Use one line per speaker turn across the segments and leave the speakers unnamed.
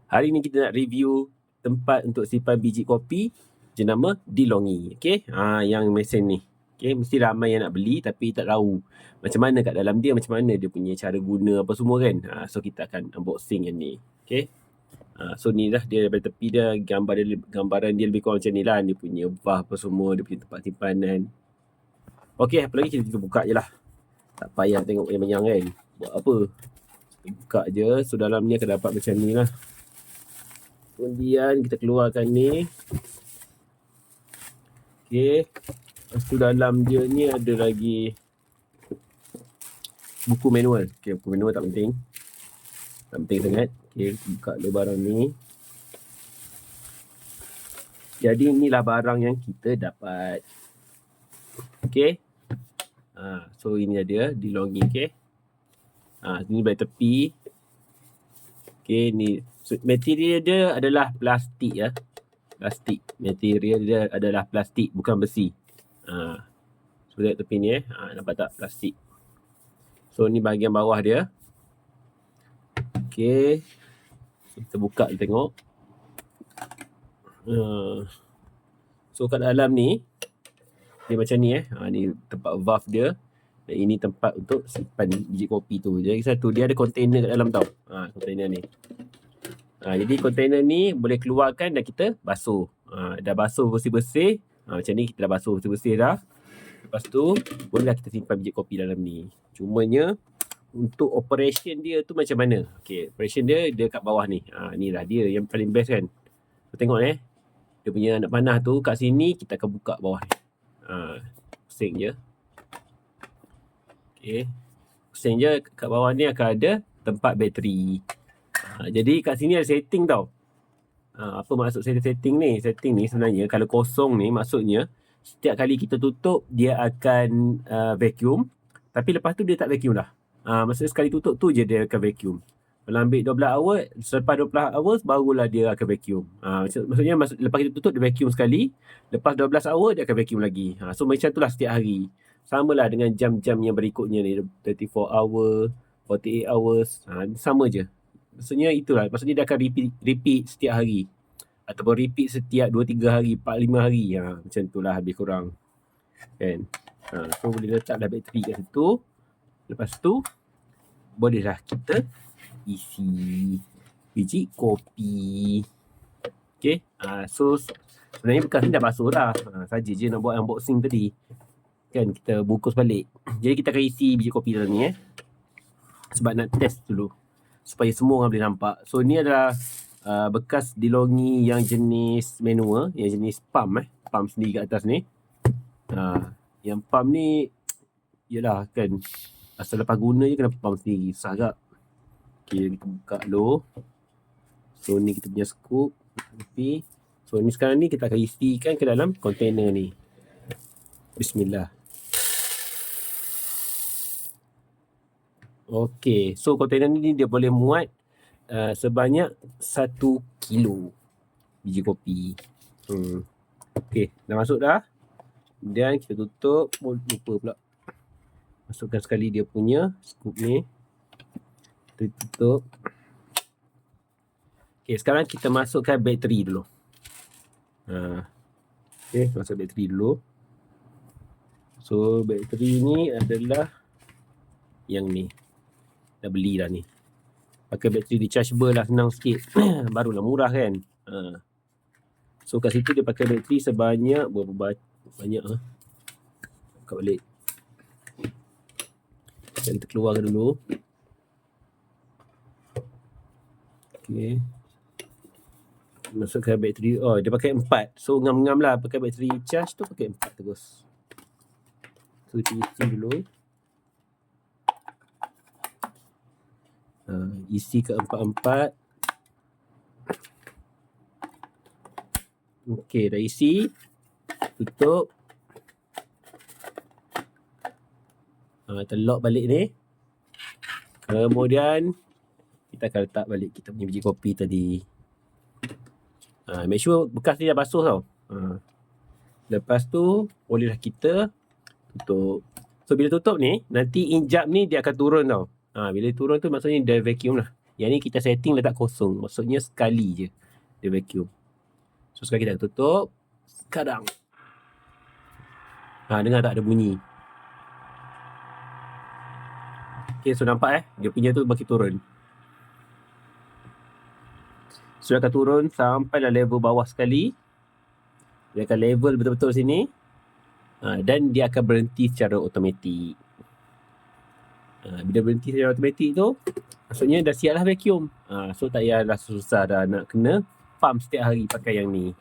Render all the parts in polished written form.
Hari ni kita nak review tempat untuk simpan biji kopi jenama DeLonghi. Okey, yang mesin ni. Okey, mesti ramai yang nak beli tapi tak tahu macam mana kat dalam dia, macam mana dia punya cara guna apa semua kan. So kita akan unboxing yang ni. Okey. So ni lah dia daripada tepi dia, gambaran dia lebih kurang macam ni lah. Dia punya valve apa semua, dia punya tempat simpanan. Okey, apa lagi kita buka je lah. Tak payah tengok yang banyak kan. Buat apa? Kita buka je. So dalam ni akan dapat macam ni lah. Kemudian kita keluarkan ni. Okey. Lepas tu dalam dia ni ada lagi buku manual. Okey, buku manual tak penting. Tak penting sangat. Okey, buka dulu barang ni. Jadi inilah barang yang kita dapat. Okey. So ini dia DeLonghi. Okey. Ini dari tepi. Okey, ni material dia adalah plastik ya. Plastik. Material dia adalah plastik, bukan besi. So lihat tepi ni nampak tak plastik. So ni bahagian bawah dia. Okey. Kita buka kita tengok. So kat dalam ni dia macam ni ni tempat valve dia. Dan ini tempat untuk simpan biji kopi tu. Jadi satu dia ada kontainer kat dalam tau. Kontainer ni. Jadi kontainer ni boleh keluarkan dan kita basuh. Dah basuh bersih-bersih. Macam ni kita dah basuh bersih-bersih dah. Lepas tu bolehlah kita simpan biji kopi dalam ni. Cumanya untuk operation dia tu macam mana? Okey, operation dia kat bawah ni. Inilah dia yang paling best kan. So, tengok dia punya nak panah tu kat sini kita akan buka bawah ni. Pusing je. Okey. Pusing je kat bawah ni akan ada tempat bateri. Jadi kat sini ada setting tau. Apa maksud setting ni? Setting ni sebenarnya kalau kosong ni maksudnya setiap kali kita tutup dia akan vacuum. Tapi lepas tu dia tak vacuum dah. Maksudnya sekali tutup tu je dia akan vacuum. Kalau ambil 12 hour, selepas 12 hours barulah dia akan vacuum. Maksudnya lepas kita tutup dia vacuum sekali. Lepas 12 hour dia akan vacuum lagi. So macam tu lah setiap hari. Sama lah dengan jam-jam yang berikutnya ni. 34 hour, 48 hours. Sama je. Maksudnya itulah. Maksudnya dia akan repeat setiap hari. Ataupun repeat setiap 2-3 hari, 4-5 hari. Macam tu lah habis kurang. Kan? So boleh letaklah bateri kat situ. Lepas tu bolehlah kita isi biji kopi. Okay. So sebenarnya bekas ni dah basuh dah. Saja je nak buat unboxing tadi. Kan kita bungkus balik. Jadi kita akan isi biji kopi dalam ni sebab nak test dulu. Supaya semua orang boleh nampak. So ni adalah bekas DeLonghi yang jenis manual. Yang jenis pump pump sendiri kat atas ni. Yang pump ni yelah kan. Asal lepas guna je kena pump sendiri. Susah agak. Okay, kita buka dulu. So ni kita punya scoop. So ni sekarang ni kita akan isikan ke dalam kontainer ni. Bismillah. Okay, so kontainer ni dia boleh muat sebanyak 1 kilo biji kopi. Okay, dah masuk dah. Dan kita tutup. Lupa pula masukkan sekali dia punya scoop ni. Kita tutup. Okay, sekarang kita masukkan bateri dulu. Okay, masuk bateri dulu. So bateri ni adalah yang ni. Dah beli dah ni. Pakai bateri rechargeable lah, senang sikit. Barulah murah kan. So kat situ dia pakai bateri sebanyak berapa banyak buka balik. Kita keluarkan dulu. Okay. Masukkan bateri. Oh, dia pakai 4. So ngam-ngam lah pakai bateri charge tu pakai 4 terus. So isi dulu. Isi ke 4-4. Okey, dah isi. Tutup. Terlock balik ni. Kemudian kita akan letak balik kita punya biji kopi tadi. Make sure bekas ni dah basuh tau. Lepas tu bolehlah kita tutup. So bila tutup ni, nanti injap ni dia akan turun tau. Bila turun tu maksudnya dia vacuum lah. Yang ni kita setting letak kosong. Maksudnya sekali je dia vacuum. So sekarang kita tutup. Sekarang dengar tak ada bunyi? Okay, so nampak dia punya tu makin turun. So dia akan turun sampai dah level bawah sekali. Dia akan level betul-betul sini. Dan dia akan berhenti secara automatik. Bila berhenti secara automatik tu, maksudnya dah siap lah vacuum. So tak payahlah susah dah nak kena pump setiap hari pakai yang ni.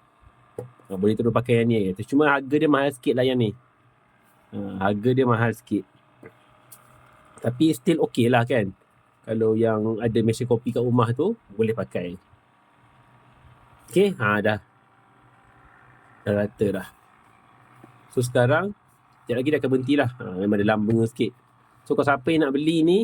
Boleh terus pakai yang ni. Cuma harga dia mahal sikit lah yang ni. Harga dia mahal sikit. Tapi still okay lah kan. Kalau yang ada mesin kopi kat rumah tu, boleh pakai. Okay, dah rata dah. So sekarang, sekejap lagi dah akan berhenti lah. Memang dia lambung sikit. So kalau siapa yang nak beli ni,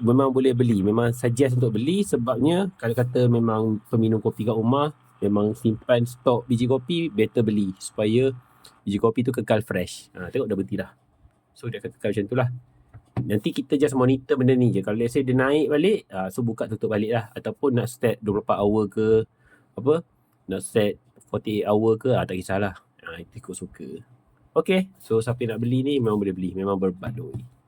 memang boleh beli. Memang suggest untuk beli sebabnya kalau kata memang peminum kopi kat rumah, memang simpan stok biji kopi, better beli supaya biji kopi tu kekal fresh. Tengok dah berhenti dah. So dia akan kekal macam tu lah. Nanti kita just monitor benda ni je. Kalau let's say dia naik balik, so buka tutup balik lah. Ataupun nak set 24 hour ke, nak set 48 hour ke, tak kisahlah. Itu ikut suka. Okay, so siapa nak beli ni memang boleh beli. Memang berbaloi.